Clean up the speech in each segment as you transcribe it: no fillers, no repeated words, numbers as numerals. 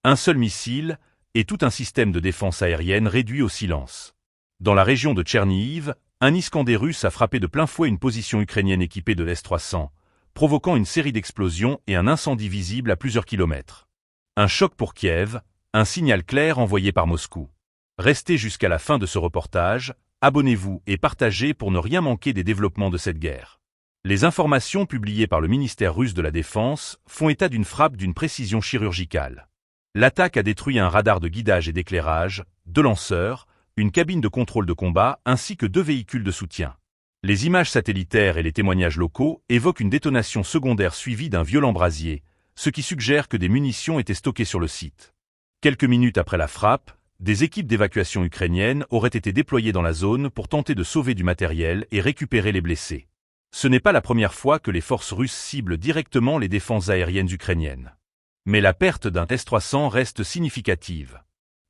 Un seul missile, et tout un système de défense aérienne réduit au silence. Dans la région de Tchernihiv, un Iskander russe a frappé de plein fouet une position ukrainienne équipée de S-300, provoquant une série d'explosions et un incendie visible à plusieurs kilomètres. Un choc pour Kiev, un signal clair envoyé par Moscou. Restez jusqu'à la fin de ce reportage, abonnez-vous et partagez pour ne rien manquer des développements de cette guerre. Les informations publiées par le ministère russe de la Défense font état d'une frappe d'une précision chirurgicale. L'attaque a détruit un radar de guidage et d'éclairage, 2 lanceurs, une cabine de contrôle de combat ainsi que 2 véhicules de soutien. Les images satellitaires et les témoignages locaux évoquent une détonation secondaire suivie d'un violent brasier, ce qui suggère que des munitions étaient stockées sur le site. Quelques minutes après la frappe, des équipes d'évacuation ukrainiennes auraient été déployées dans la zone pour tenter de sauver du matériel et récupérer les blessés. Ce n'est pas la première fois que les forces russes ciblent directement les défenses aériennes ukrainiennes. Mais la perte d'un S-300 reste significative.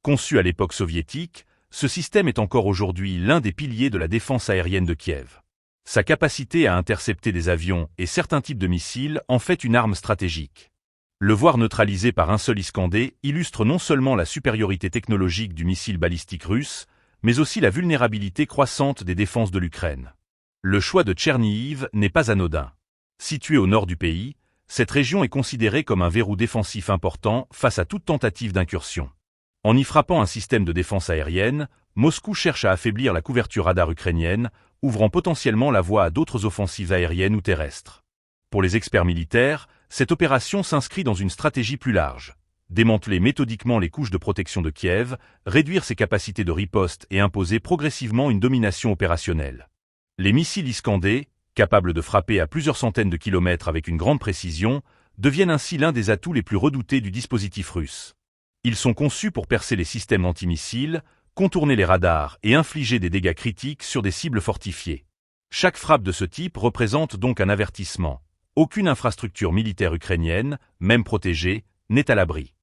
Conçu à l'époque soviétique, ce système est encore aujourd'hui l'un des piliers de la défense aérienne de Kiev. Sa capacité à intercepter des avions et certains types de missiles en fait une arme stratégique. Le voir neutralisé par un seul Iskander illustre non seulement la supériorité technologique du missile balistique russe, mais aussi la vulnérabilité croissante des défenses de l'Ukraine. Le choix de Tchernihiv n'est pas anodin. Située au nord du pays, cette région est considérée comme un verrou défensif important face à toute tentative d'incursion. En y frappant un système de défense aérienne, Moscou cherche à affaiblir la couverture radar ukrainienne, ouvrant potentiellement la voie à d'autres offensives aériennes ou terrestres. Pour les experts militaires, cette opération s'inscrit dans une stratégie plus large. Démanteler méthodiquement les couches de protection de Kiev, réduire ses capacités de riposte et imposer progressivement une domination opérationnelle. Les missiles Iskander, capables de frapper à plusieurs centaines de kilomètres avec une grande précision, deviennent ainsi l'un des atouts les plus redoutés du dispositif russe. Ils sont conçus pour percer les systèmes antimissiles, contourner les radars et infliger des dégâts critiques sur des cibles fortifiées. Chaque frappe de ce type représente donc un avertissement. Aucune infrastructure militaire ukrainienne, même protégée, n'est à l'abri.